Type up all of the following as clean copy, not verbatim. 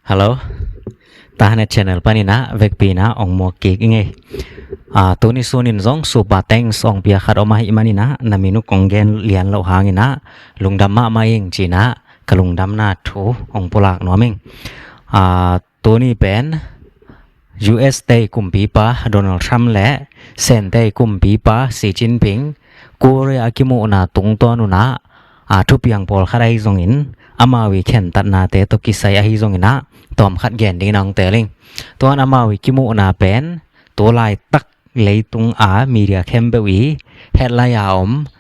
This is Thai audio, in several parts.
Halo. Tahanet channel panina vekpina ong mo kik inge. Tuni sunin zong subateng song pia khat omah imanina naminu konggen lian lo hangina lungdam ma maing China kalungdam na thu ong pulak noming. Tuni pen US Day kumpi pa Donald Trump le Sen Day kumpi pa Xi Jinping Korea kimu na tungton na thu piang pol kharai zongin amawi khen tat na te to kisai a hi zongina tom khat gen ding nang teling ton amawi kimu na pen to lai tak leitung a media kembewi headline a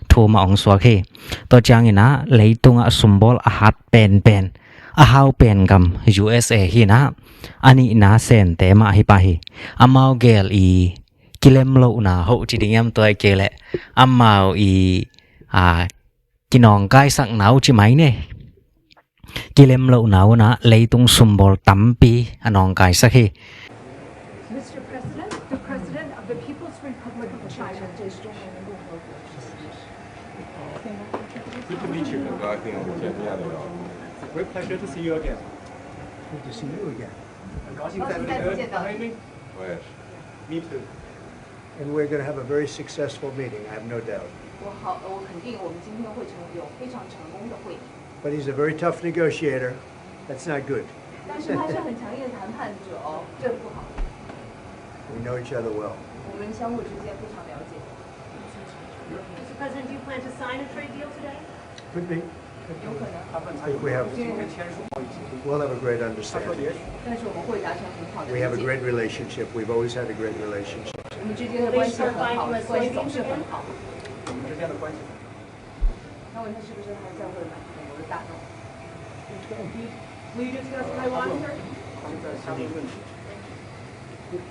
thu ma ong swa khe to changina leitung a symbol a hat pen a hau pen gam USA hi na ani na sen te ma hi pa hi amau gel i kilem lo na ho chi ding am toy kele amau i kinong kai sak nau chi mai ne kilem lo nau na leitung symbol tampi anong kai sak hi Mr. President, the President of the People's Republic of China. Good to meet you. Great pleasure to see you again. Good to see you again. Yes. Me too. And we're going to have a very successful meeting, I have no doubt. 我肯定我们今天会有非常成功的会议。 But he's a very tough negotiator. That's not good. 但是他是很强硬的谈判者哦，这不好。 We know each other well. 我们相互之间非常了解。 Mr. President, do you plan to sign a trade deal today? Could be. 有可能， I think we'll have a great understanding. 但是我们会达成很好的 We 理 have a 解。 great relationship. We've always had a great relationship. 我们之间的关系很好，关系总是很好。我们之间的关系。那问他是不是还在会买美国的大众？ Will you discuss Taiwan, sir? 现在相对问题。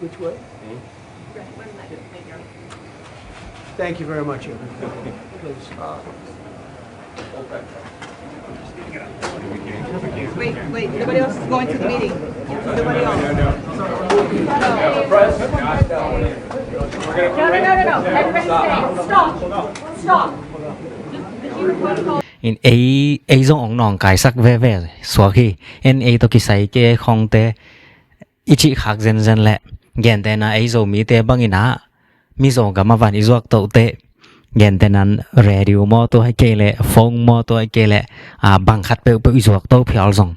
Which way? Thank you very much, everyone. Please. Wait, nobody else is going to the meeting. Nobody else. No. Everybody stay. Stop. in a zong ong nong kai sak ve swa khi en a to kisai ke khong te ichi khak zen le gen te na a zo mi te bangina mi zo ga ma van izok to te gen te nan radio mo to hai ke le phone mo to hai ke le bang khat pe izok to phial zong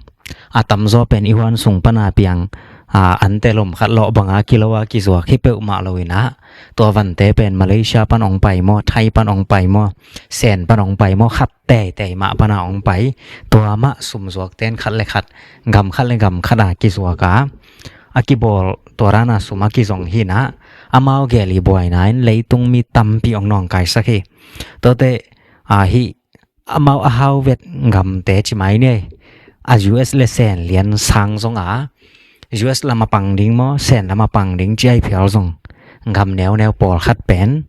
tam zo pen iwan sung pana piang an te lom khat lo banga kilowa ki zo khi pe ma loina to van te pen Malaysia pan ong pai mo Thai pan ong pai mo sen pan ong pai mo khat te ma pana ong pai to ma sum zok ten khat le khat gam khada ki zo ka akibol torana suma ki zong hi na amao geli boy nine leitung mi tampi ong nong kai sakhi to te hi amao a how vet gam te chi mai ne a US le sen lian sang zong US lama pang ding mo sen lama pang ding chi ai phial zong gam neo pol khat pen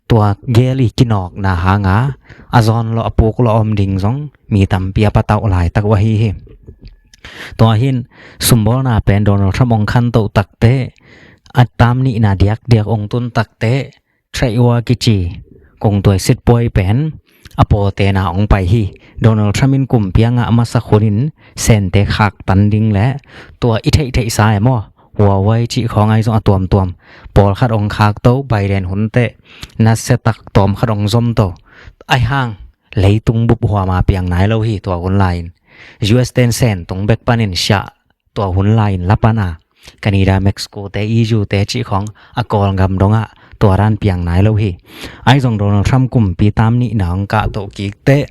tua geli kinok na hanga azon lo apuk lo om ding zong mi tampi apa tau lai tak wa hi to hin symbol na pen Donald Trump ong khan to takte atam ni na diak ong tun takte thraiwa kichi kong toi sit poi pen apo te na ong pai hi Donald Trump in kum pianga ama sa khonin sen te khak tan ding le to i thei sai mo Huawei chi khong ai zong tuam pol khat ong khak to Biden hun te na se tak tom khat ong zom to ai hang leitung bup hwa ma piang nai lo hi to online US ten sen tung bek panin sha to online lapana Canada Mexico te EU te chi khong akol gam donga to ran piang nai lo hi ai zong Donald Trump kum pi tam ni nang ka to ki te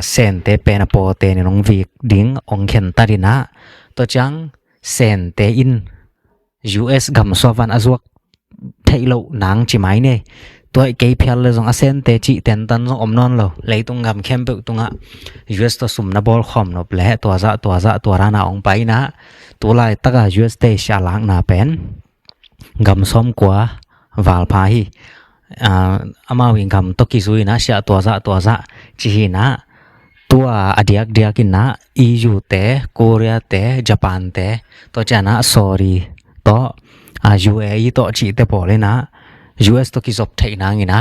sen te pen apo te ni nong vik ding ong khen tarina to chang sen te in US gam sovan azwak thailo nang chi mai ne toy ke phial le jong asen te chi ten tan jong omnon lo leitung gam khem pe tunga US to sumna bol khom nop le to za to rana ong pai na to lai taka US te sha lang na pen gam som kwa wal pha hi ama wing gam to ki zui na sha to za chi hi na tua adiak in na EU te Korea te Japan te to chana sorry to UAE to chi te pole na US to ki zop thei na ngina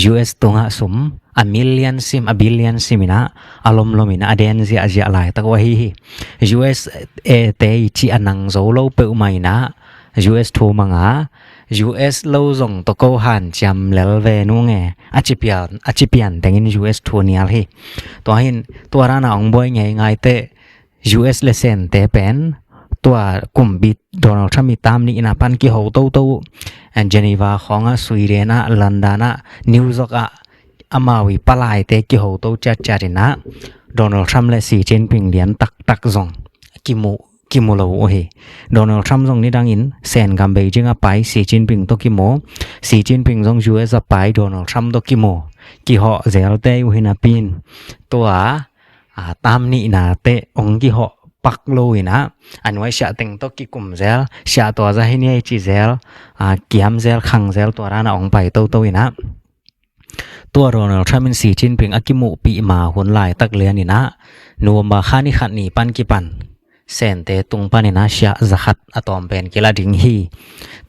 US to nga sum a million sim a billion simina alom lomina aden zia azia lai takwa hi US te chi anang zo lo pe mai na US tho manga US lo zong to ko han cham lel ve nu nge achipian tengin US tho nial hi to hin to rana ong boy ngai ngai te US lesen te pen ตัวกลุ่มบิดโดนัลด์ทรัมป์มีตามนี่นะปันกี่โหโตอันเจนีวาของสวีเดนลอนดอนนิวยอร์กอามาวิปลายเตกี่โหโตจัดนะโดนัลด์ทรัมป์และสีจิ้นผิงเลียนตักซงกิโมโลโอเฮโดนัลด์ทรัมป์ซงนี่ดังอินเซนกัมเบจิงไปสีจิ้นผิงตกิโมสีจิ้นผิงซงยูเอสไปโดนัลด์ทรัมป์ตกิโมกี่เหาะเซลเตอยู่หินาปินตัวตามนี่นะเตองกี่เหาะปักลุยนะอันไว้ชะติงตกิกุมเซลชะตัวจะให้เนี่ยจีเซลเกียมเซลขังเซลตัวร้านองไปโตๆนะตัวโดนัลด์ทรัมป์สีจิ้นผิงอากิมุปีมาหุ่นลายตักเลียนนี่นะนัวมาขานี่ขัดนี่ปันกิปันเซนเตตุงปันนี่นะชะจะขัดอะตอมเป็นกิลาดิงฮี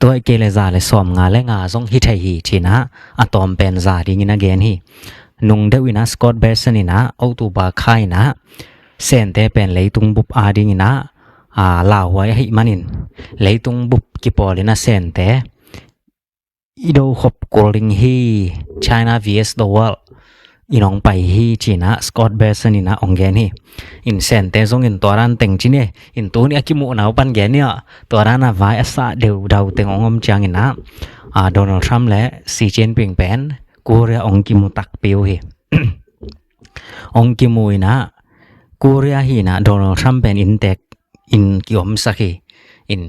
ตัวเกเลซาเลสอมงาและงาซงฮิไทฮีทีนะอะตอมเป็นซาดิงินะเกนฮีนุงเดวินะสกอตเบสนี่นะเอาตูบาคายนะเซนเตเป็นเลยตุงบุบอาดิงินะลาวไว้ให้มันินเลยตุงบุบกิปอลินะเซนเตอีโดขบกอลิงฮี China vs the world อีน้องไปฮีจีนะสกอตเบสนี่นะองแกนฮีอินเซนเตซงอินตัวรันเต็งจีเนี่ยอินตัวนี้อากิมุนเอาปันแกนเนี่ยตัวรันไว้อาซาเดวดาวเต็งองอมจางอินนะโดนัลด์ทรัมป์และสีเจนปิงเป็นกูเรียองกิมุตักเปียวฮี องกิมุยนะกูเรียฮีนะโดนัลด์ทรัมป์เป็นอินเตกอินกิอมสักฮีอิน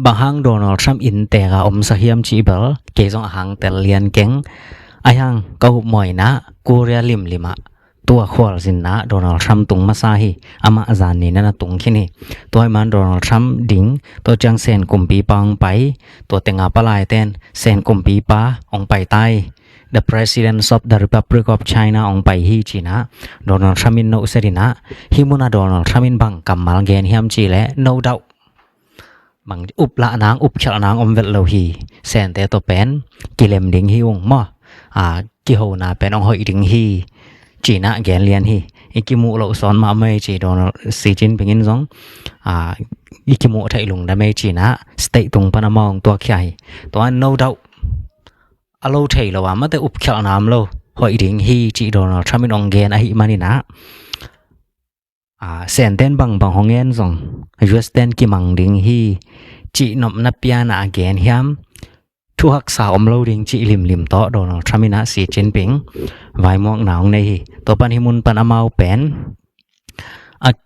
บางหังโดนัลด์ทรัมป์อินเตกอมสักฮิมจีเบลเกซงหังเตเลียนเก่งอายังก็หุบมอยนะกูเรียลิมะตัวขวลสินนะโดนัลด์ทรัมป์ตุงมาซาฮีอามาอาจารย์นี่นั่นตุงขี้นี่ตัวมันโดนัลด์ทรัมป์ดิงตัวจังเซนกุมปีปังไปตัวเตงาปลายเต้นเซนกุมปีปาองไปใต้The President of the Republic of China องไปฮีจีนะโดนัลด์ทรัมป์โนเซรินะฮิมุนาโดนัลด์ทรัมป์บังกัมมัลเกนฮิมจีและ no doubt บังอุบละนางอุบฉลนางอมเวลโลฮีเซนเตโตเป็นกิเลมดิงฮีวงมอกิโหนาเป็นองหอยดิงฮีจีนะแกนเลียนฮีอิกิมุโลสอนมาไม่จีโดนัลด์ซีจินเป็นยินซงอิกิมุไทยลุงได้ไม่จีนะสเตตุงปนามองตัวใหญ่ตัว no doubtอโลเทลว่ามาแต่อุบเขียนามโลหอยดิงฮีจีโดนัลด์ทรัมป์องเกนอหิมานี่นะเซนเตนบังฮองเงินซงยูเอสเตนกิมังดิงฮีจีนบนับยานาเกนฮิมทุกสาวอมโลดิงจีลิมโตโดนัลด์ทรัมป์นะสีจินปิงไว้มองหนาวในฮีตัวปันหิมุนปันอมาวเป็น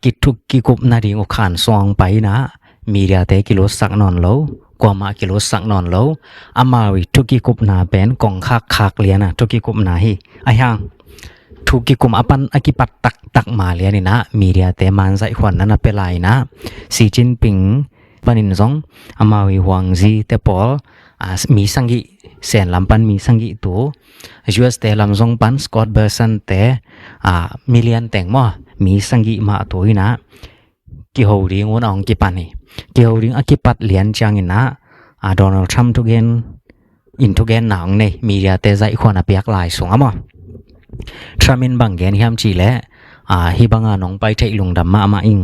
กิทุกกิกุบนาดิงอุขานซองไปนะมีเดียเตกิโลสักนอนโลกว่ามากิโลสักนอนโลอามาวิทุกิกุบนาเป็นกองคักเลียนะทุกิกุบนาฮีไอยังทุกิกุมอปันอกิปัตตักมาเลียนี่นะมีเดียเตมันใส่ขวัญนั้นเป็นไรนะสีจินปิงปันินซงอามาวิหวังจีเตปอลมีสังกิเซนลำปันมีสังกิตัวยูเอสเตลำซงปันสกอตเบอร์สันเตมิเลียนแต่งมั่วมีสังกิมาตัวนะกิโหดิงวนองกิปันนี่เกี่ยวดิงอกิปัดเลียนจังอินนะโดนัลด์ทรัมป์ทุกเกนอินทุกเกนหนังในมีเดียเตใจขวัญเปียกลายสูงอ่ะมั้งทรัมป์บังเกนฮิมจีและฮิบังน้องไปเทลุงดำมาอิง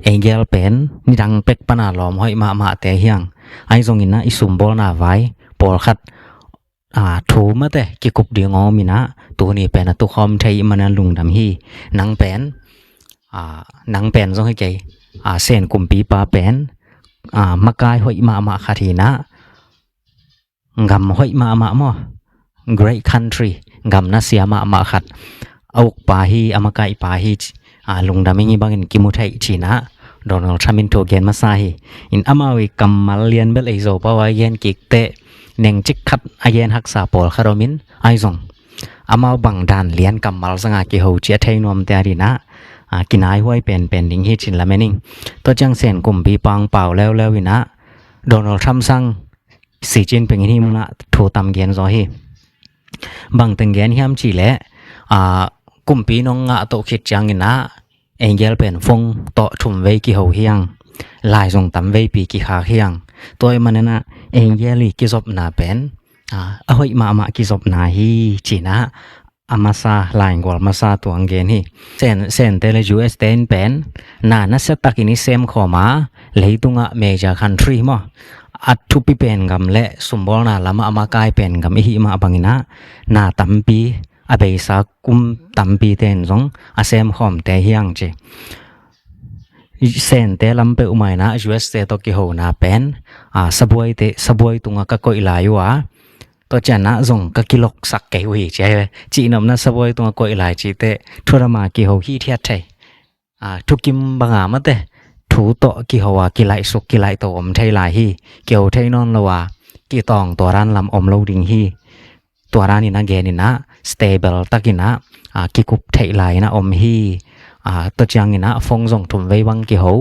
เองเกลเป็นนี่ดังเป็กปนาลอมห้อยมาเตะเฮียงไอซงอินนะอิสุมบอลนาไว้ปอลขัดถูมาแต่กิกุบเดียงอมินะตัวนี้เป็นตุคอมไทยมันลุงดำฮีนังเป็นซงให้ใจเซนกุมปีปาเป็นมากายห้อยมาคาทีนะงำห้อยมามั่ว Great Country งำนะเสียมาขัดเอาปาฮีอามากายปาฮีลุงดำมีบางอินกิมุไทยจีนะโดนัลด์ทรัมป์โตเกนมาซาฮีอินอามาวิกัมมัลเลียนเบลไอโซปาวายเยนกิกเตเน่งจิกขัดอาเยนฮักษาปอลคาร์มินไอซงอามาบังดานเลียนกัมมัลสังอากิโฮเจียไทยนวมเตอรีนะกินไอห้วยเป็นดิ้งฮิจินละแม่นิงตัวจังเซนกลุ่มปีปังเป่าแล้ววินะโดนัลด์ทรัมป์สั่งสีจินเป็นที่มุนะถูตำเกนซอฮีบางตึงเกนฮิมจีและกลุ่มปีน้องโตคิดจังอินะเองเกลเป็นฟงโตทุ่มเวกิโฮเฮียงลายส่งตำเวปีกิขาเฮียงตัวมันนะเองเกลิกิศพนาเป็นห้วยมากิศพนาฮีจีนะ amasa lain gol masa tu anggen hi sen tele US ten pen na set tak ini sem khoma leitunga major country mo athu pi pen gam le sumbol na lama amakai pen gam hi ma abangina na tampi abeisa kum tampi ten jong asem khom te hiang che sen te lampe umai na US te to ki ho na pen saboi tunga ka koi laiwa to chana zong ka kilok sak ke wi che chi nom na saboi tunga koi lai chi te thurama ki ho hi thiat thai thukim banga ma te thu to ki hawa ki lai suk ki lai to om thai lai hi keu thai non lawa ki tong to ran lam om lo ding hi to ran ni na ge ni na stable takina ki kup thai lai na om hi to chang ni na phong jong thum vei wang ki ho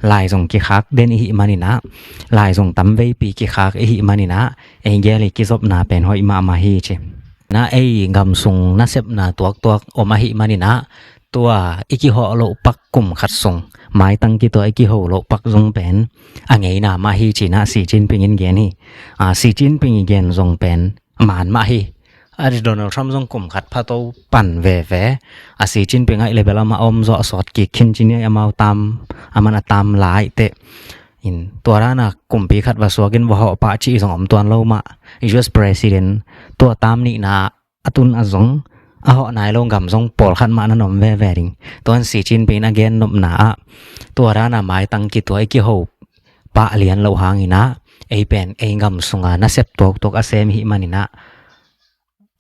lai jong ki khak den hi mani na lai jong tam vei pi ki khak hi mani na engel ki zop na pen hoi ma ma hi che na ngam sung na sep na tuak om hi mani naตัวอีกิโฮโลปักกุมขัดส่งหมายตั้งกี่ตัวอีกิโฮโลปักจงเป็นไงนะมาฮีจีนะสีจินปิงเกนี่สีจินปิงเกนจงเป็นหมานมาฮีโดนัลด์ทรัมป์จงกุมขัดพะโตปั่นเวสีจินปิงไอเลเบลมาอมจอสอดกิคินจิเนียมาตามมันตามหลายเตอินตัวร้านะกุมปีขัดว่าสวกินว่าเหาะปะจีสองอมตัวนโลมา US President ตัวตามนี่นะตุนอจงho nai long gam jong pol khan ma na nom ve ding ton si chin pin again nom na to ra na mai tang ki toi ki ho pa lian lo hang ina ei pen ei gam sunga na sep tok asem hi manina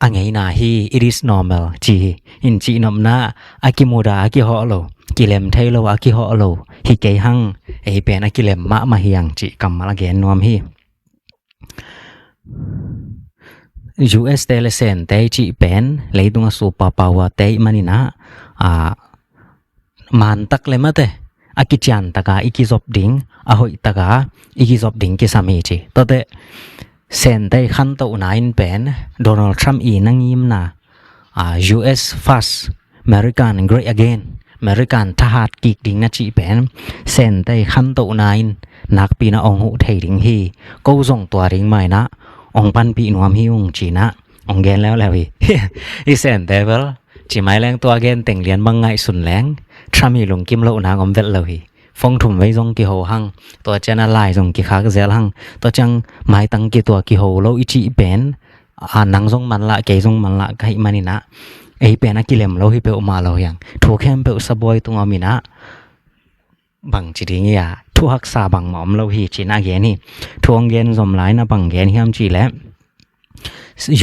angai na hi it is normal chi in chi nom na akimoda ki ho lo kilem thai lo ki ho lo hi ke hang ei pen akilem ma hiang chi kam ma again nom hi US telesen te chi pen leidunga super power te manina man tak le mate akichan taka ikizop ding ahoi taka ikizop ding ki sami chi to te sen te khan to nain pen Donald Trump nangim na US first American great again American tahat kik ding na chi pen sen te khan to nain nak pi na ong hu thei ding hi ko jong twa ring mai na ong pan pi nuam hi ung china ong genแล้วhi i sen devil chi mai leng to again teng lian bang ngai sun leng tham hi lung kim lo na ngom vel lo hi phong thum wei jong ki ho hang to chana lai jong ki khak zel hang to chang mai tang ki to ki ho lo i chi pen nang jong man la ke jong man la kai manina ei pen a kilem lo hi pe ma lo yang thu khem pe saboi tunga mina bang chi ding ya thu hak sa bang mom lo hi chi na ge ni thuang gen zom lai na bang gen hiam chi le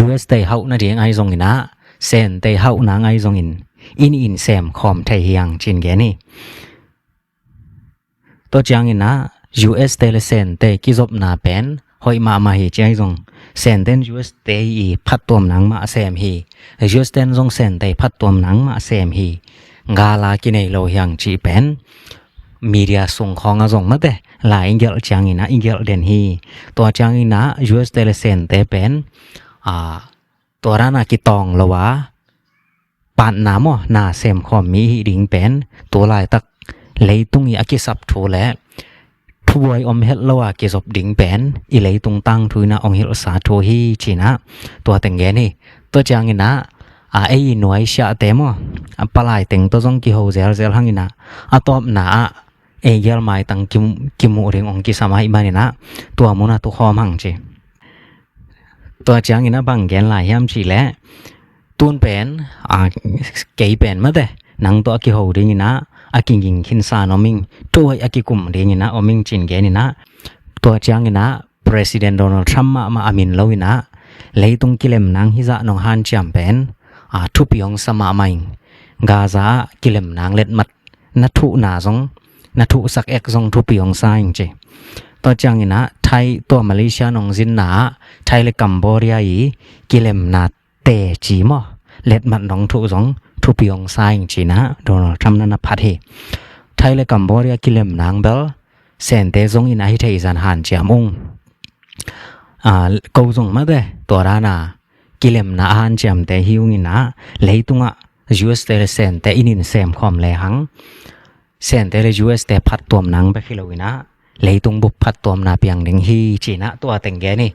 US te hau na ding ai zong ina sen te hau na ngai zong in sem khom thai hiang chin ge ni to chang ina US te le sen te ki zop na pen hoi ma hi chai zong sen ten US te i phat tom nang ma sem hi US ten zong sen te phat tom nang ma sem hi ngala ki nei lo hiang chi pen media sung khong a jong ma te la ingel chang ina ingel den hi to chang ina US telesen te pen to rana ki tong lowa pan na mo na sem khom mi hi ding pen to lai tak leitung ya ki sap tho le thuai om het lowa ki sop ding pen i leitung tang thuina ong hil sa tho hi china to teng ge ni to chang ina ei noi sha te mo palai teng to jong ki ho zel hangina atop na egel mai tang kimu ring ong ki samai manina to amuna to khom hang che to chang ina bang gen lai yam chi le tun pen ke pen ma de nang to ki ho ding ina aking king khin sa no ming to ai akikum ding ina oming chin ge ni na to chang ina President Donald Trump ma amin lo ina leitung kilem nang hi za nong han cham pen thu piong sama maing gaza kilem nang let mat na thu na jong na thu sak ek jong thu piong saing che to chang ina Thai to Malaysia nong jin na Thai le Cambodia yi kilem na te chi mo let mat nong thu jong thu piong saing chi na Donald Trump na phat he Thai le Cambodia kilem nang bel sen te jong ina hi thei zan han chiam ung ko jong ma de to ra na kilem na han chiam te hiung ina leitunga US te sen te inin sem khom le hang sen te le US te phat tom nang ba khilowina leitung bu phat tom na piang ding hi china to teng ge ni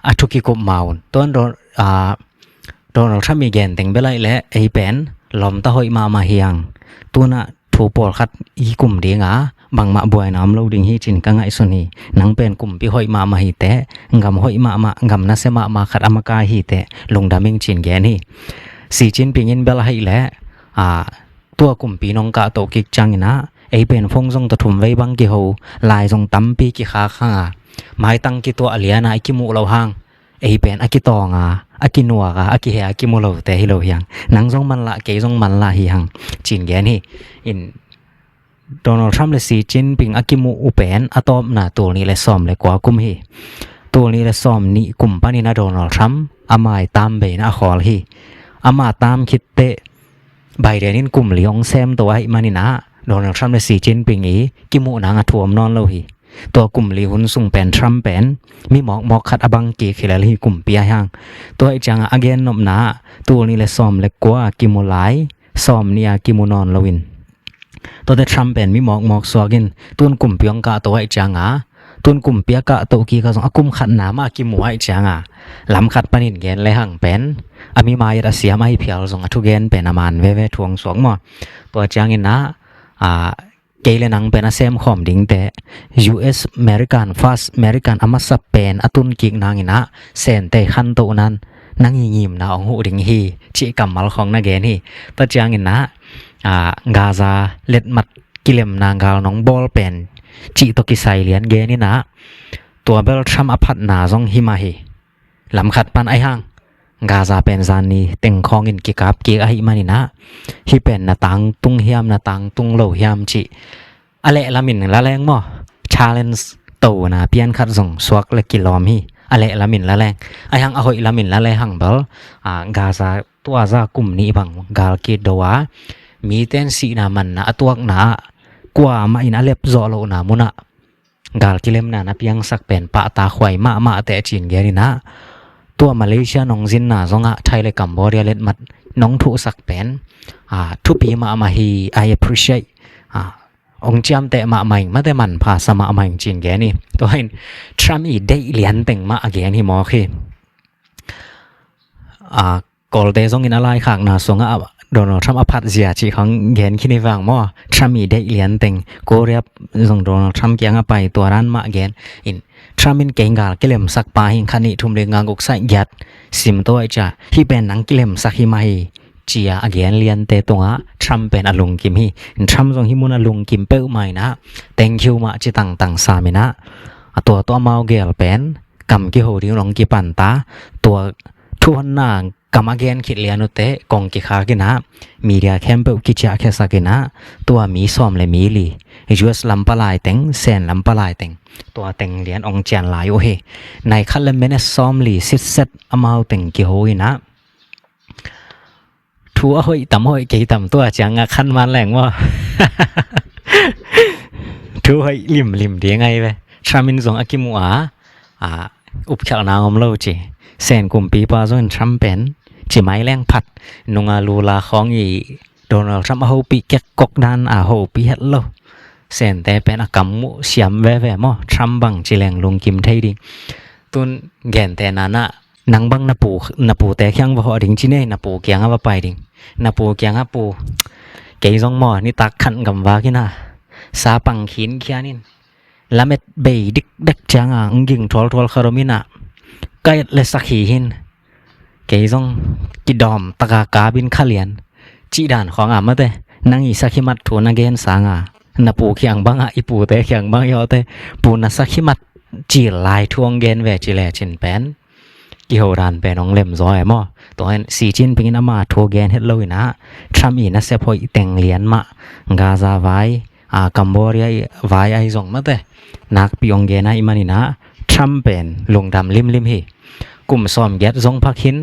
athuki ko maun ton Donald Trump mi gen teng belai le ei pen lom ta hoi ma hiang tuna thu por khat I kum dinga bang ma boy nam lo ding hi chin ka ngai suni nang pen kum pi hoi ma hi te ngam hoi ma ngam na se ma khat amaka hi te lungdaming chin gen hi si chin ping in bel hai le tua kum pi nong ka to kik changina ei pen phong jong ta thum vei bang ki ho lai jong tam pi ki kha mai tang ki to aliana ki mu lo hang ei pen akitonga akinuaga akihe akimulo te hilo hiang nang jong man la ke jong man la hi hang chin gen hi in Donald Trump le si chin ping akimu upen atom na to ni le som le kwa kum hi to ni le som ni kum pani na Donald Trump amai tam be na khol hi ama tam khit te Biden in kum liong sem to ai manina Donald Trump le si chin ping i kimu na nga thuam non lo hiตัวกลุ่มลีหุนสุงเป็นทรัมป์เป็นมีหมอกขัดอบังกีขิลลีกลุ่มเปียหังตัวไอจังอเกนนมนาตัวนี้เลยซ้อมเล็กกว่ากิมูไลซ้อมเนี่ยกิมูนอนลวินตัวแต่ทรัมป์เป็นมีหมอกสวกินตัวกลุ่มเปียงกะตัวไอจังตัวกลุ่มเปียกะตัวกีก็ส่งกุมขัดหนามากิมูไอจังลำขัดปนินเกนเลยหังเป็นมีมายรัสเซียมาให้เพียวส่งทุกเกนเป็นอามานเวทวงสวงหมอตัวจังอินนะเกลนังเป็นอาเซมขอมดิ้งแต่ US American Fast American อามาสับเป็นอตุนกิกนางอินะเซนเตขันโตนั้นนางยิมนะองหูดิ้งฮีจิกำมัลของนาเกนฮีตะจางอินะกาซาเล็ดมัดกิเลมนางกาลน้องบอลเป็นจิตกิไซเลียนเกนี่นะตัวเบลทรัมอพัดนาซองฮิมาฮีลำขัดปันไอหังกาซาเป็นซานีเต็งคองอินกิกับกิไอมานี่นะฮิเป็นนาตังตุงเฮียมนาตังตุงโลเฮียมจิอะไรละมินละแรงมั้ง challenge โตนะเพียนขัดส่งสวกและกิลอมฮีอะไรละมินละแรงไอหังอหอยละมินละแรงหังเบลกาซาตัวซากลุ่มนี้บังกาลกิดดัวมีเต้นสีนามันนะตัวหนากว่ามาอินอเล็บโซโลนามุนะกาลกิเลมนะเพียงสักเป็นปะตาควายมาแต่จีนเกรินะตัวมาเลเซียน้องจินนะซงไทยและกัมพูชาเล็ดมัดน้องทุสักเป็นทุปีมาฮี I appreciate องจำแต่มาใหม่มาแต่มันภาษามาใหม่จีนแกนี่ตัวเห็นทรัมป์อีได้เหรียญแต่งมาแกนี่มอคือกอลเตซงอินอะไรขากนาสงโดนัลด์ทรัมป์อภัดเสียจีของแกนคิดในฟังมอทรัมป์อีได้เหรียญแต่งกูเรียบส่งโดนัลด์ทรัมป์เกียงไปตัวร้านมาแกนอินทรัมป์เป็นเก่งกาลกิเลมสักปาหิงคันนี้ทุ่มเรงงานกุกใส่ยัดสิมตัวไอจ่าที่เป็นนังกิเลมสักหิมาฮีเจียอเกนเลียนเตตงทรัมป์เป็นอลุงกิมฮีทรัมป์ส่งหิมุนอลุงกิมเป้าใหม่นะ thank you มาจิตังสามินะตัวเมาเกลเป็นกำกิโหดิงลงกิปันตาตัวทุนนางกำอเกนคิดเลียนุเตกองกิขากินะมีเดียแคมเปกิจาแคสกินะตัวมีซ้อมและมีลีUS ลำปลายเต็งเซนลำปลายเต็งตัวเต็งเลียนองเจียนหลายโอเฮในคัลเลเมเนซ้อมลีซิดเซตอมาเต็งกิโหยนะทัวหอยตำหอยกี่ตำตัวจังคันมันแรงว่าทัวหอยลิมดีไงเว้ยทรามินส่งอากิมัวอุปชานางอมโลจีเซนกุมปีปาส่วนทรัมป์เป็นจีไม้แรงผัดนุงาลูลาของอีโดนัลด์ทรัมป์เอาปีแกกกดันเอาปีเฮ็ดโลเซนแต่เป็นกำมุเสียมแว่ๆมั้งทรัมป์บังจีแรงลงกิมไทยดิตุนแกนแต่นานะนังบังนาปูแต่เคียงบ่ฮอดิงจีเน่นาปูเกียงเอาไปดินาปูเกียงอาปูเกยซองหมอนี่ตักขันกำว่ากินะซาปังขินเคียนินละเม็ดเบยดิกดักจังยิงทอลคารมินะไกเลสักขีหินเกยซองกิดอมตะกาบินขะเลียนจีดานของมาแต่นางอีสักขิมัดโทนาเกนสางนาปูเคียงบังอีปูแต่เคียงบังยอแต่ปูนาสักขิมัดจีลายทวงเกนเวจิแลจินแปนกิโหรานเป็นน้องเล่มซอยมั้งตัวเห็นสีจินเป็นมาทัวแกนเฮ็ดเลยนะทรัมป์อีน่ะเสียพอยแต่งเหรียญมากาซาไว้กัมพูชาไว้ไอส่งมาแต่นักปีองแกนะอีมันนี่นะทรัมป์เป็นลงดำลิมฮีกลุ่มซ้อมแกดส่งพักหิน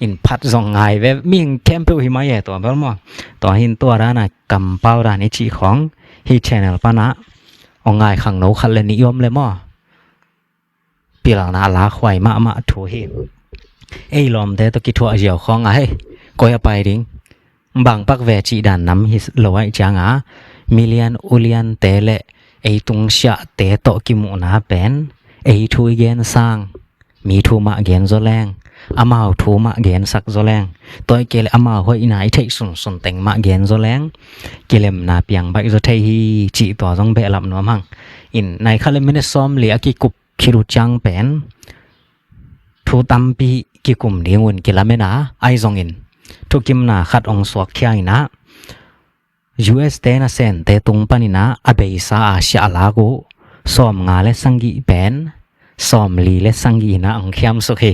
อินพัดส่งไงเว็บมิ่งแคมเปญหิมะใหญ่ตัวเบิ่งมั้งตัวหินตัวร้านน่ะกำเป้าร้านนี้จีของฮีแชนเนลปะนะองไงขังโนคันเลยนิยมเลยมั้งปีหลังน่ะลาควายมาถูเฮไอ้ลอมแต่ตะกี้ทัวเหี่ยวของก็อย่าไปดิงบางปักแวจีด่านน้ำฮิสลอยจังมิเลียนอุเลียนเตเลไอ้ตุงชะเตโตกิมุนาเป็นไอ้ทูเกนสร้างมีทูมาเกนโซแรง amao thu ma gen sak zoleng toy kele amao hoi ina I thei sun teng ma gen zoleng kelem na piang bai zo thei hi chi to jong be lam nom hang in nai khale mine som le aki kup khiru chang pen thu tampi ki kum dingun kilamena ai zong in thukim na khat ong swak khia ina US te na sen te tung panina abeisa asia alago som nga le sangi pen som li le sangi na ang khiam sokhe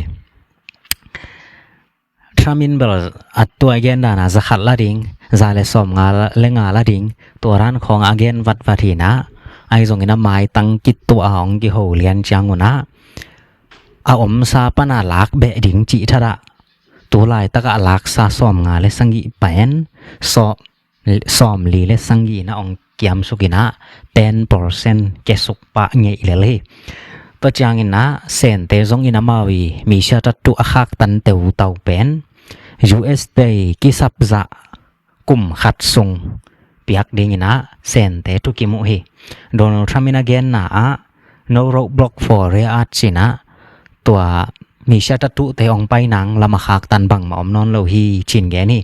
tramin bel atto again na za khat la ding za le som nga le nga la ding to ran khong again wat wathina ai zong ina mai tang kit to aong ki ho lian changuna a om sa pana lak be ding chi thara tu lai taka lak sa som nga le sangi pen som li le sangi na ong kiam sukina 10% kesuk pa ngei lele to changin na sen te zong ina mawi mi sha tu akhak tan teu tau pen US day ki sapza kum khat sung piak dingina sen te tu kimu hi Donald Trump in again na no roadblock for reat china tua mi sha tu te ong pai nang lama khak tan bang ma om non lo hi chin ge ni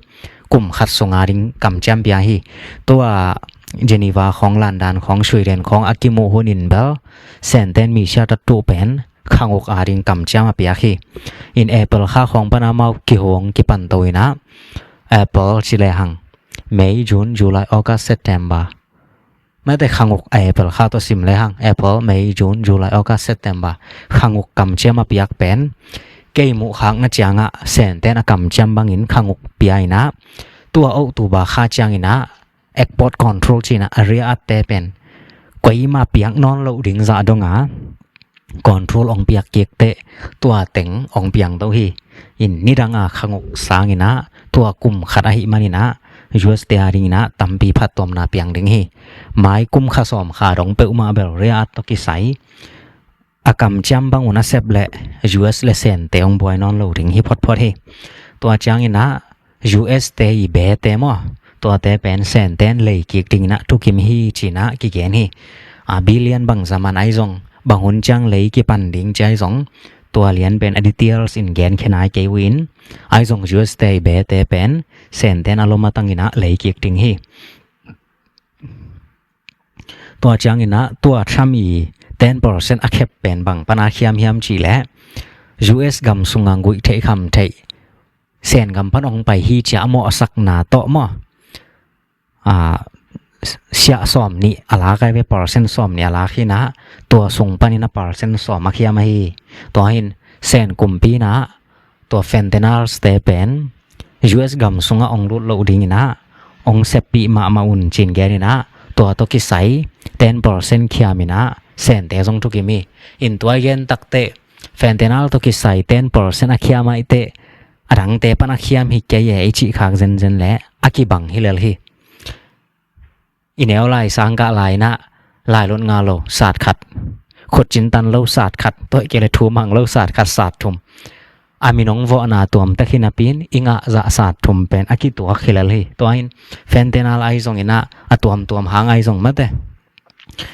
kum khat sunga ring kam cham pia hi tua Geneva ของลานดานของสวีเดนของอากิโมโฮนินเบลเซนเตนมีชาตตุเป็นข้างอกอาริงกำจามาเปียคีอินแอปเปิลค่าของปนามาวกิฮงกิปันโตยนะแอปเปิลชิเลหังเมย์จูนจุลายออกัสเซปเทมเบอร์ไม่แต่ข้างอกแอปเปิลค่าตัวซิมเลยหังแอปเปิลเมย์จูนจุลายออกัสเซปเทมเบอร์ข้างอกกำจามาเปียกเป็นเกยมุข้างนัดจางะเซนเตนกำจามบังอินข้างอกเปียนะตัวเอาตัวบาค่าจางอินะexport control china area atte pen koi ma piak non lo ding za donga control ong piak kek te tua teng ong piang to hi in niranga khanguk sangina tua kum khara hi manina US te aringina tampi phatom na piang ding hi mai kum kha som kha rong pe uma bel rea to ki sai akam cham bang una sep le US le sen te ong boy non lo ding hi phot phot hi tua changina US te i be te moตัวแต่เป็นแสนแตนเลยกิกติงนะทุกิมฮีจีนะกิเกนฮีบิเลียนบังสมันไอซงบังหุนจังเลยกิปันดิงใจซงตัวเลียนเป็นอดิเทียลสินแกนแค่ไหนเกวินไอซงจูสเตย์เบเตเป็นแสนแตนอารมณ์ตั้งอินะเลยกิกติงฮีตัวจังอินะตัวทรัมอี10% อเคปเป็นบังปนาคิยามฮิมจีและ US กำสุงังกุยเทคำเทแสนกำพันองไปฮีจะมอสักนาโตมอเสียสอมนี่อะไรก็เป็นเปอร์เซ็นต์สอมนี่อะไรขี้นะตัวส่งปนินะเปอร์เซ็นต์สอมมาขี้มาฮีตัวหินเซนกุมปีนะตัวเฟนเทนัลสเตเป็น US กำสุงองรุดโลดิ้งนะองเซปีมาอุ่นจินแกนี่นะตัวตัวกิไซ 10% ขี้มีนะเซนเตจงทุกิมีอินตัวเย็นตักเตเฟนเทนัลตัวกิไซ 10% ขี้มาอิเตรังเตปนักขี้มีเกยอิจิขากเจนแหละอากิบังฮิเลลฮีอินเอลไลสังกะไลนะไลลดงาโลศาสตร์ขัดขดจินตันโลศาสตร์ขัดตัวเกลทูมังโลศาสตร์ขัดศาสตร์ทุมอามินงวอนาตัวมตะขินาปินอิงะจะศาสตร์ทุมเป็นอากิตัวขิลลฮีตัวอินเฟนเทนัลไอซงอินะอตัวมหางไอซงมะเต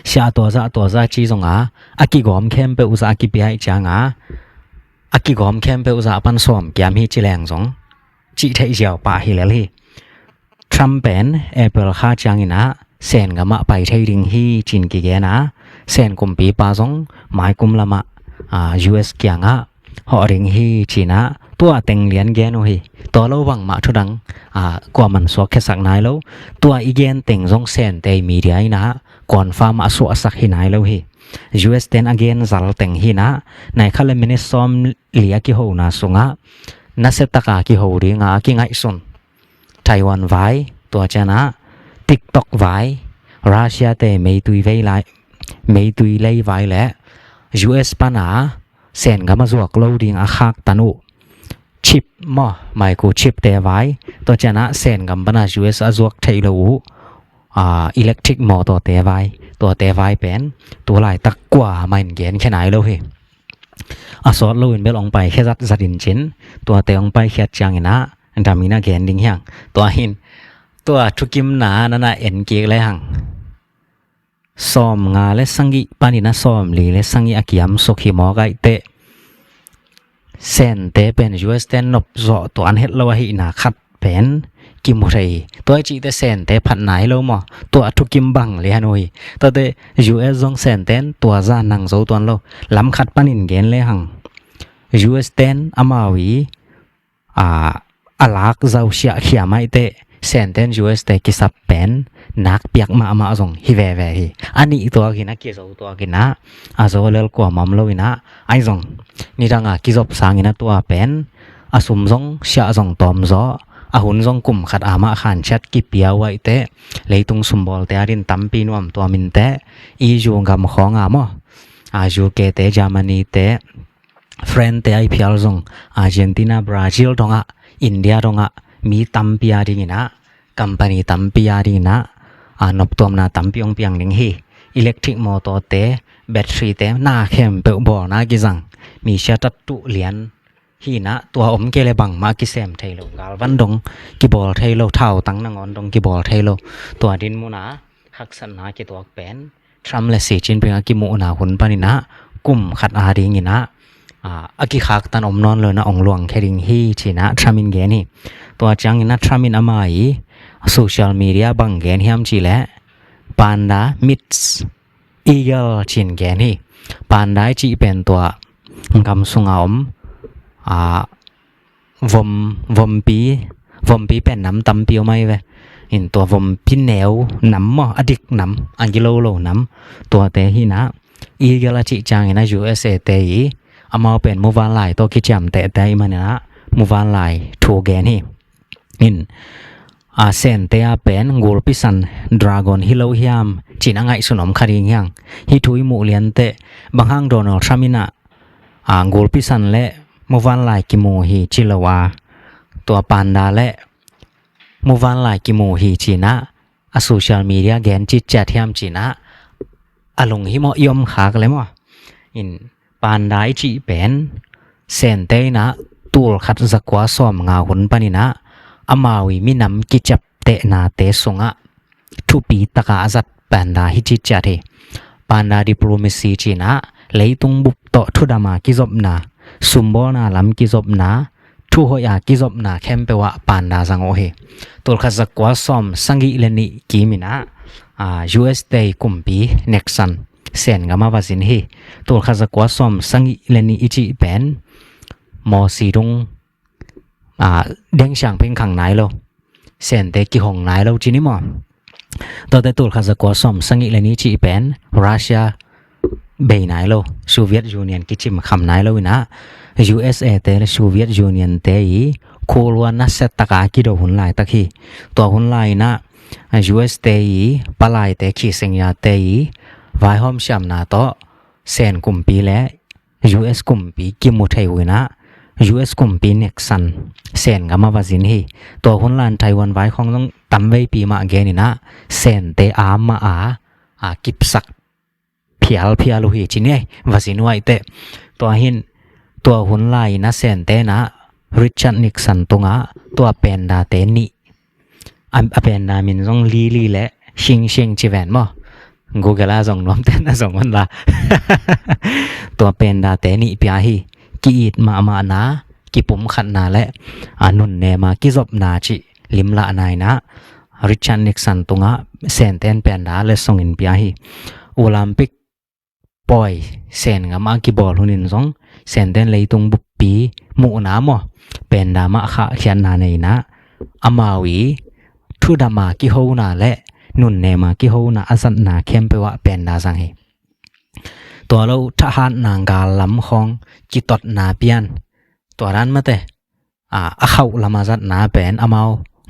เสียตัวจะจีซงอากิกอมเข้มเปอุซากิเปียอิจางอากิกอมเข้มเปอุซาปันสอมแกมฮีจิแรงซงจิเทเจียวปะฮิลลฮีทรัมป์เป็นเอเปิลค่าจางอินะเซนกะมะไปไทยดิงฮีจินกิเกนะเซนกุมปีปาซงหมายกุมละมะUS เกียงหอริงฮีจีนะตัวเต็งเลียนแกนฮีตัวเราวังมาทุดังกว่ามันสวกแค่สักนายแล้วตัวอีเกนเต็งซงเซนเตมีเดียนะก่อนฟาร์มอสวสักฮีนายแล้วฮี US เต็นอเกนซัลเต็งฮีนะในคัลมินิซอมเลียกิโฮนาสุงะนัสตะกากิโฮริงกิไงซุนไต้หวันไว้ตัวเจนะTikTok ไว้รัสเซียเตไม่ตุยเลยไว้และ US ปนาเซนกามาจวกโลดิ้งอาคักตันุชิปมอไมโครชิปเตไว้ตัวเจนะเซนกัมปนา US อาจวกไทยลูอิเล็กทริกมอตัวเตไว้เป็นตัวหลายตักกว่ามันเกนแค่ไหนแล้วเฮสอดโลอินเบลองไปแค่จัดดินจินตัวเตองไปแค่จังอินะอันทำมีน่าเกนดิ้งยังตัวหินตัวทุกิมนานั่นน่ะเอ็นเกกเลยหังซอมงาและสังกิปานินะซอมลีและสังกิอากิยามสุขิมอไกเต เซนเตเป็น US เตนนบซอตัวอันเฮ็ดละวะหินาคัดเป็นกิมไรตัวจีเตเซนเตผัดไหนโลมอตัวทุกิมบังเลยฮะนุยตัวเต US ซองเซนเตนตัวจานังโซตัวโลลำคัดปนินเกนเลยหัง US เตนอามาวีลักเจ้าเสียเขียไม่เตเซนเตน US เตกิสับเป็นนักเปียกมาซงฮิเวเวฮีอันนี้ตัวกินะกิโซตัวกินะอาโซเลลกว่ามัมโลวินะไอซงนี่ดังกิจบสางินะตัวเป็นอาสุมซงเสียซงตอมซออาหุนซงกุมขัดอามาขันชัดกิเปียวไว้เตเลยตุงสุมบอลเตอรินตัมปีนวมตัวมินเตอีจูงกำของอามออาจูเกเตจามานีเตเฟรนเตไอพิอัลซงอาร์เจนตินาบราซิลตงะอินเดียตงะมีตัมปีอาดิงินะกัมปานีตัมปีอาดิงินะนบตัวมนาตัมปีองเปียงนิงฮีอิเล็กทริกมอเตอร์เตแบตเตอรี่เตนาเข้มเปบอนากิจังมีเชตัดตุเลียนฮีนะตัวอมเกเลบังมากิเซมไทโลกาลวันดงกิบอลไทโลเท่าตั้งนงอนดงกิบอลไทโลตัวดินมูนาฮักษณากิตัวเป็นทรัมเลสีจินเป็นกิมูนาหุนปานินะกุมขัดอาดิงินะอากิคักตันอมนอนเลยนะองหลวงแคดิงฮีชีนะทรัมินเกนี่ตัวจังนะทรัมินอามาอีโซเชียลมีเดียบังเกนฮิมจีแลปานดามิดส์อีเกลชินเกนี่ปานดาจีเป็นตัวกำสุงอมวมปีเป็นน้ำตำเปียวไม่เว้อินตัววมพินแนวน้ำมออดิกน้ำอันกิโลน้ำตัวเตหินะอีเกลจีจังนะ USA เตอีอามาเป็นมูวานไลตัวกิจามเตะมันนะมูวานไลทูเกนี่อินเซนเตอาเป็นกูลปิสันดราก้อนฮิโลฮิมจีนังไงสุนอมคาริงยังฮิทุยมูเลียนเตบางฮังโดนัลด์ทรัมมินะกูลปิสันและมูวานไลกิโมฮีจิลวาตัวปานดาและมูวานไลกิโมฮีจีนะโซเชียลมีเดียแกนจิตจัดฮิมจีนะอลงฮิโมยมขากเลยมั้งอินปานดาจีเป็นเซนเตนะตูลขัดจักว่าซ้อมงาหุนปานินะอามาวิมีนำกิจับเตนาเตสงะทุปีตะกาจัดปานดาฮิจิจัดเฮปานดาดิปโลเมซีจีนะเลยตุงบุปโตทุดามากิจบนาสุมบอนาลำกิจบนาทุหอยากิจบนาเข้มเปวะปานดาสังโอเฮตูลขัดจักว่าซ้อมสังกิเลนิกิมินะUS เตกุมปีเน็กซันเซนกามาวาสินเฮตัวข้าจะกว่าซ้อมสังเลนีอิจิเป็นมอสีดงเด้งช่างเป็นขังไหนโลเซนเตกิหงไหนโลจีนี่มั้งตัวข้าจะกว่าซ้อมสังเลนีอิจิเป็นรัสเซียเบย์ไหนโลโซเวียตยูเนียนกิจิมคำไหนโลวินะ USA เตโซเวียตยูเนียนเตอีโคลวานัสเซตตะกากิโดหุ่นไหลตะคีตัวหุ่นไหลนะUS เตอีปลายเตขีเซงยาเตอีไว้ห้อมชำนาโตเซนกุมปีและ US กุมปีกิมุไทยนะ US กุมปีเน็กซันเซนกามาวาซินฮีตัวคนลานไต้หวันไว้ของต้องตำไว้ปีมาเกนี่นะเซนเตอามากิบสักเพียลลุฮีจินี่วาซินไว้เตตัวหินตัวคนลายนะเซนเตนะริชาร์ดนิกสันตงะตัวเป็นดาเตนี่เป็นดามินซงลีและชิงจีแวนมั้งGoogle ส่งน้อมเต้นส่งมันละตัวเป็นดาเตนิพิอาฮีกีดมานะกิปุ่มขัดนาและนุนเนมากิจบนาจิลิมละนายนะริชาร์ดนิกสันตุงะเซนเตนเป็นดาเลส่งอินพิอาฮีโอลิมปิกปอยเซนกับมากิบอลหุนินซงเซนเตนเลยตุงบุปปีมูนามอเป็นดามาขะเขียนนาในนะอามาวีทุดามากิโฮนาและนุนเนมากิโฮนาอาสันนาเข้มเปวะเป็นดาสังเฮตัวเราทหารนางกาลำของกิตดนาเปียนตัวนั้นมาเตเข้าละมาจัดนาเป็นอามา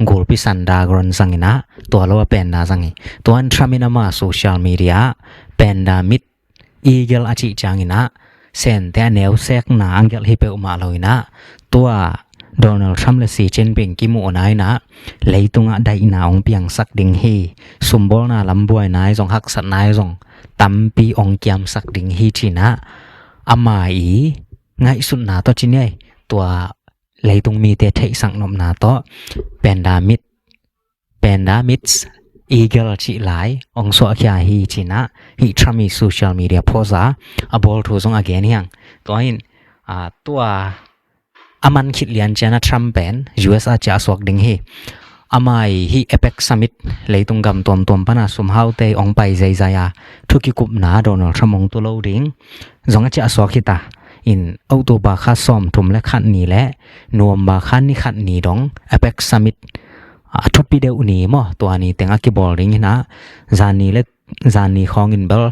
กูลพิสันดากรอนสังนะตัวเราเป็นดาสังเฮตัวอันทรามินามาโซเชียลมีเดียเป็นดามิดอีเกลอาจิจังนะเซนแต่แนวเซกนาอังเกลฮิเปอุมาลอยนะตัวโดนัลด์ทรัมป์และสีเจนผิงกิมูนายนะเลยตุงะได้นาองเปียงสักดิ่งฮีสุมบอลนาลำบวยนายจงหักสัตนายจงตั้มปีองเกียมสักดิ่งฮีจีนะอามาอีไงสุดนาตัวจีเน่ตัวเลยตุงมีเตะเทสังนมนาตัวเป็นดามิดส์อีเกลจีไลองสวกยาฮีจีนะฮีทรัมมีโซเชียลมีเดียโพสต์บอลทูซงอเกนยังตัวอินตัว aman khit lian chana Trump pen US a cha swak ding hi amai hi APEC summit leitung gam tom pana sumhau te ong pai zai zaya thuki kup na Donald Trump ong to lo ding zonga cha swak hi ta in auto ba kha som thum le khat ni le nuam ba khan ni khat ni dong APEC summit athopi de uni mo to ani tenga ki bol ring na zani khong in bel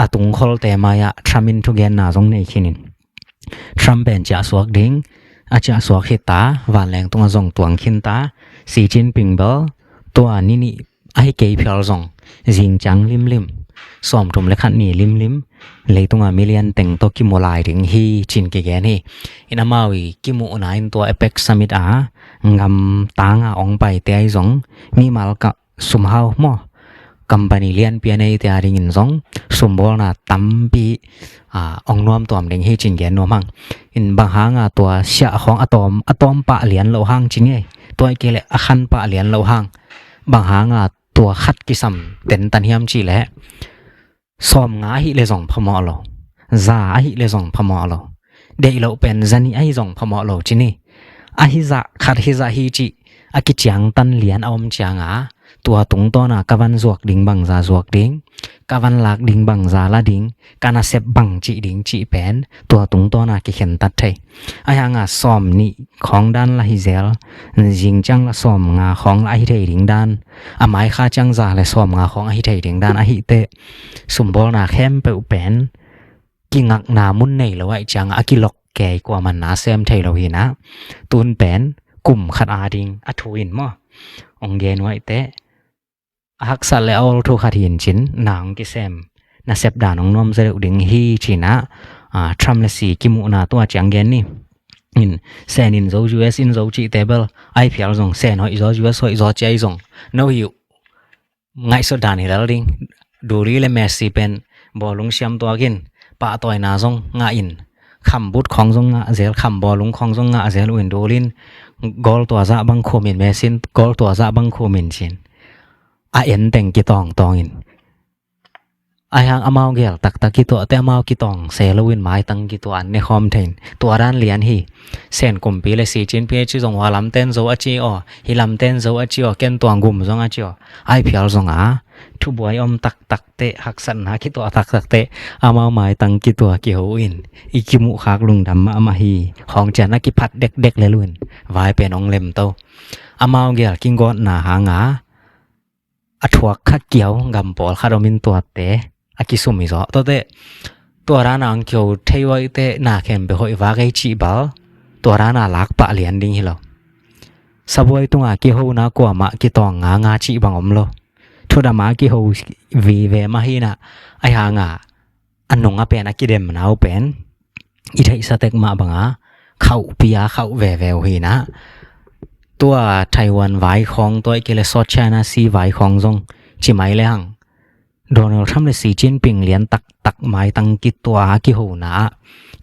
atung khol te maya Trumin thu gen na jong nei khinin Trump ben cha swak ding acha swak hita wan leng tung jong tuang khin ta Xi Jinping bel to ani ni ai ke phal jong jing chang lim som thum le khat ni lim leitunga million teng to ki molai ring hi chin ke gen hi inamawi ki mu na in to APEC summit a ngam tanga ong pai te ai jong mi mal ka sumhau mo company lian pian ai te aring in jong sumbol na tampi ong nom tom ding hi chin gen no mang in bang hanga to sha khong atom pa lian lo hang chin nge toy ke le akhan pa lian lo hang bang hanga to khat ki sam ten tan hiam chi le som nga hi le jong phamo lo za hi le jong phamo lo dei lo pen zani ai jong phamo lo chi ni a hi za khat hi za hi chi aki chiang tan lian om chianga tua tung to na kawan zuak ding bang za zuak ding kawan lak ding bang za la ding kana sep bang chi ding chi pen tua tung to na ki khen tat thai ayanga som ni khong dan la hi zel jing chang la som nga khong la hi thei ding dan amai kha chang za le som nga khong hi thei ding dan a hi te sumbol na khem pe pen ki ngak na mun nei lo ai chang a ki lok ke kwa man na sem thei lo hi na tun pen kum khat a ding a thuin mo ong gen wai te hak sal le all thu khatin chin nang ki sem na sep dan ong nom zeu ding hi china Trump le si ki mu na to chang gen ni in sen in zo US in zo chi table ai phial jong sen hoi zo US hoi zo chai jong no yu ngai so dan hi dal ding du ri le Messi pen bolung siam to again pa toy na jong nga in kham but khong jong nga zel kham bolung khong jong nga zel win dolin gol to za bang khomin mesin gol to za bang khomin chin a en teng ki tong in ayang amau gel tak ki to te amau ki tong selowin mai tang ki to an ne khom thein to ran lian hi sen kompi le si chin pe chi jong wa lam ten zo a chi o hi lam ten zo a chi o ken tong gum jong a chi o ai phial jong a thu boy om tak te hak san ha ki to tak te amau mai tang ki to ki ho in ikimu khak lung dam ma hi khong chan ki phat dek le luin vai pen ong lem to amau gel king got na ha nga athwak kha kiau gam pol kharomin to te akisumi zo to te to rana ang kyo theiwai te na khem be hoi wa gai chi ba to rana lak pa lian ding hi lo saboi tunga ki ho na ko ma ki tong nga chi bang om lo thoda ma ki ho vi ve ma hi na ai ha nga anong a pen akidem nau pen i thai sa tek ma banga khau pia khau ve ve hi naตัวไต้หวันไว้ของตัวเกลซอชานาซีไว้ของจงจิไม่เลยหังโดนัลด์ทรัมป์เลยสีจิ้นปิงเลียนตักไม้ตั้งกิตัวกิหูนา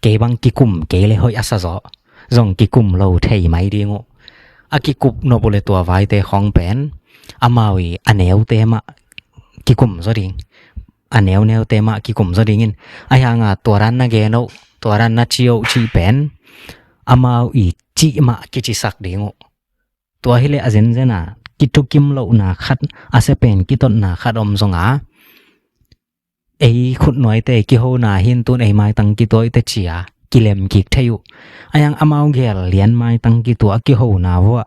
เกบังกิกุมเกเลยหอยอัศจรจงกิกุมเราเทยไม่ดีงออากิกุบโนบุเลตัวไว้เตของเป็นอามาวีอันเนวเตมะกิกุมซะดิงอันเนวเตมะกิกุมซะดิงินอายังตัวรันนะเกโนตัวรันนะชิโอชีเป็นอามาวีจิมะกิจิสักดิงอตัวฮิเลอเจนเจนะกิตุกิมโลนาคัดอาเซเป็นกิตนาคัดอมจงอาไอขุดหน่อยเตกิโหนาหินตุนไอไม้ตังกิตัวเตจียกิเลมกิกเทยุอายังอามาวเกลเลียนไม้ตังกิตัวกิโหนาวะ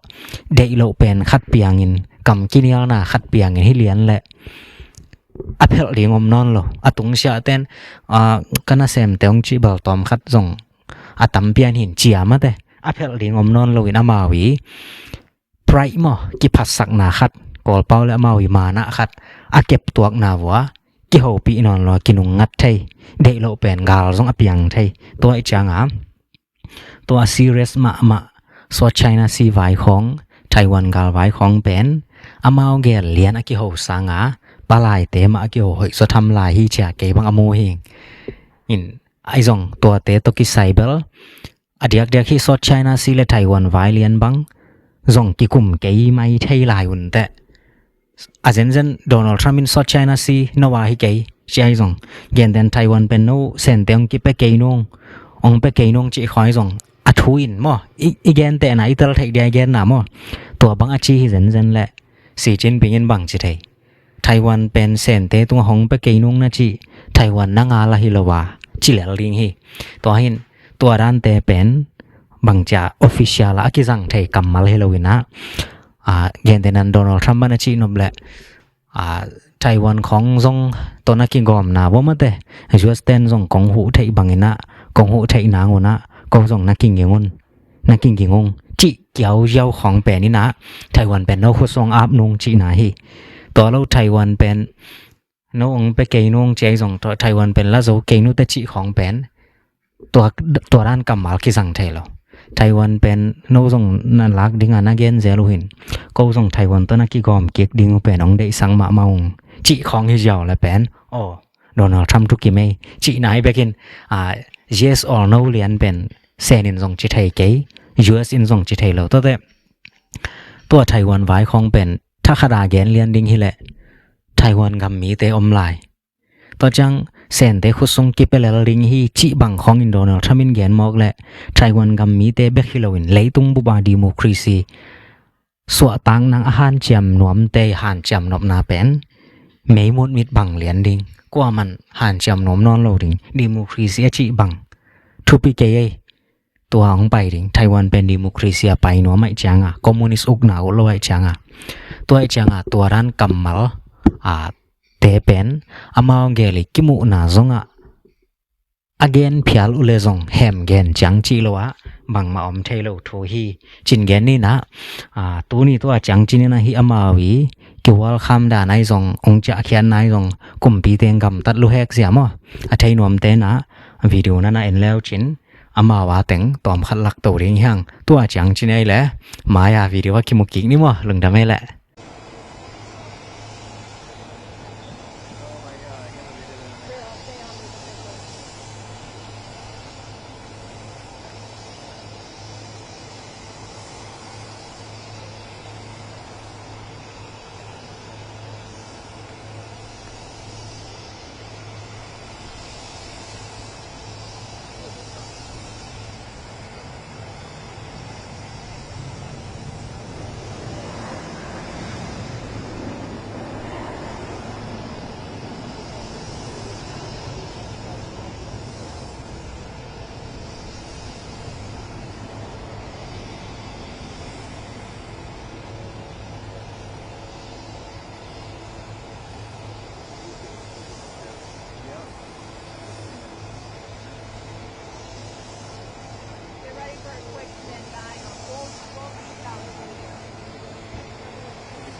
เดอิโลเป็นคัดเปียงินกำกิเนียนาคัดเปียงินให้เลียนแหละอเพลเลียงอมนอนโลอตุงเสียเต้นกันนาเซมเตงจีบอลตอมคัดจงอตัมเปียนหินเจียมาเตอเพลเลียงอมนอนโลอินามาวีไพรมอกิพัดสักนาคัดกอลเป้าและมาวิมานะคัดอาเก็บตัวนาวะกิโหปีนอนรอกินุงงัดไทยเดโลเป็นกาลซงอเปียงไทยตัวไอจางอ่ะตัวซีเรสมาสวดไชน่าซีไว้ของไต้หวันกาลไว้ของเป็นอามาวเกลเลียนอากิโหสังอ่ะปลายเตมอากิโหหอยสทำลายฮิเชียเกบังอโมเฮงอินไอซงตัวเตตกิไซเบลอเดียกที่สวดไชน่าซีและไต้หวันไว้เลียนบังจงกิกุมเกยไม่ไทยลายอุ่นแต่อาเจนโดนัลด์ทรัมป์มินสอดไชน่าซีนว่าฮิเกยใช่จงเย็นเดนไต้หวันเป็นโนเซนเตียงกิเปเกยนงองเปเกยนงจีคอยจงอา athuin mo igen te na ital thai dia again na mo to bang achi hi zen le si chin ping in bang chi thai Taiwan pen sen te tung hong pe ke nung na chi Taiwan na nga la hi lawa chi le ling hi to hin to ran te pen bang cha official a ki jang thai kamal hi lawina gen te nan Donald Trump na chi nom le Taiwan ของซงตอนนักกิงกอมนาบ่มาแต่จัวสเตนซงกองหูไทบังอินะกองหูไทนางนะก็ซงนักกิงยงนนักกิงกิงงจิเกียวยาวของแปนี่นะไต้หวันเป็นนกซงอาบนงจินาฮีตัวเราไต้หวันเป็นนงไปเกยนงเจซงไต้หวันเป็นละโซเกยนุตะจิของเป็นตัวร้านกำมาลกิสังไทยเราไต้หวันเป็นโนซงนันลักดิงานาเกนเซลุหินก็ซงไต้หวันตัวนักกิกอมเก็กดิงเป็นองได้สังมาเมาจิของฮิจาวและเป็นโดนัลด์ทรัมป์ทุกิเมจินายเบกินyes or no เลียนเป็นเซนินซงจิไทยเกย US อินซงจิไทยเราตัวไต้หวันไว้ของเป็นถ้าขดาแกนเลียนดิงฮิแหละไต้หวันกำมีเตอมลายตัวจังเซนเตคุซงกิเปเลลิงฮีจิบังของอินโดนัลด์ทรัมป์อินแกนมอกและไต้หวันกำมีเตเบกฮิโลวินเลยตุงบุบาดิโมครีซีสัวตังนางอาหารจำนวมเตหานจำนบนาเป็นไม่มุดมิดบังเหรียญดิงกว่ามันหานจำนมนอนโลดิงดิโมครีเซียจิบังทุปิเกยตัวของไปดิงไต้หวันเป็นดิโมครีเซียไปหนัวไม่จังคอมมิวนิสต์อุกหนาวโลไอจังตัวไอจังตัวร้านกำมัลเตเป็นอามาวเกลิกิมุนาซงagain พิอาลอุเลซงแฮมเกนจังจิโลบังมาอมเทโลโทฮีจินเกนนี่นะตัวนี้ตัวจังจินนะฮีอามาวีกิวอลคัมดานายซงองจะเขียนนายซงกุมปีเตงกำตัดลูเฮกเสียมไทยนวมเตนะวิดีโอนั้นเอ็นแล้วจินอามาวาเต็งตอมขัดลักตัวเรียงยังตัวจังจินไอแหละมายาวิดีโอคิมุกิกนี่มั้งลงดำไม่แหละ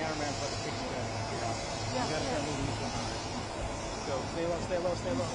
cameraman for the picture. Yeah. You gotta start moving this one. So stay low, stay low, stay low.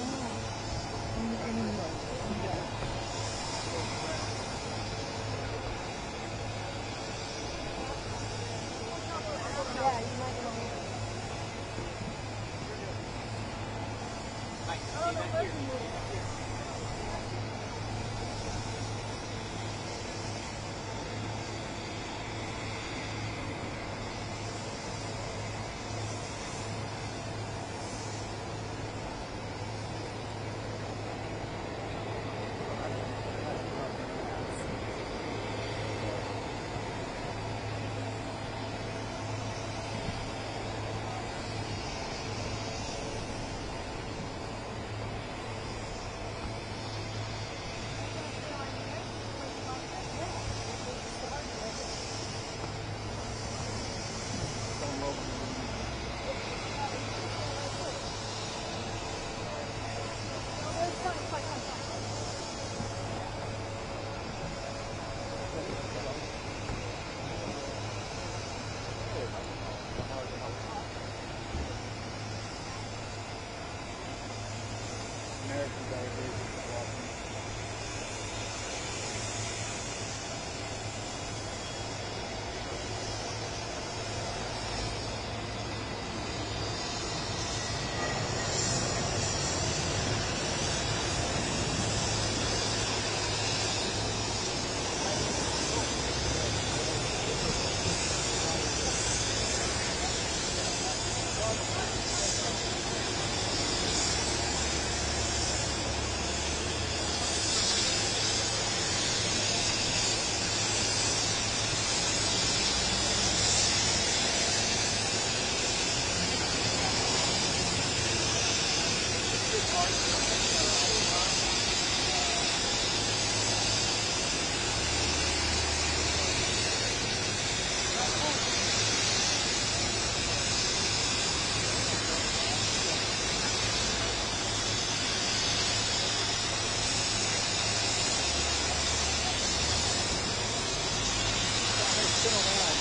Spin around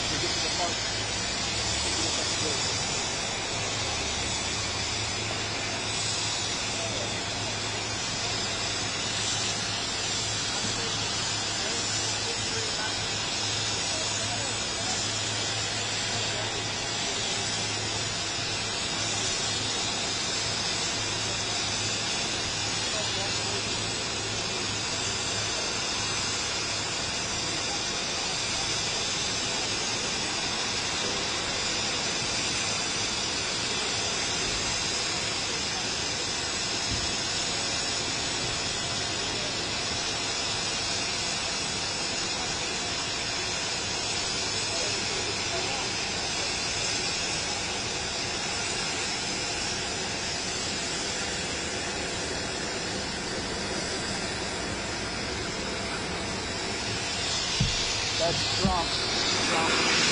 to get to the park. That's Trump.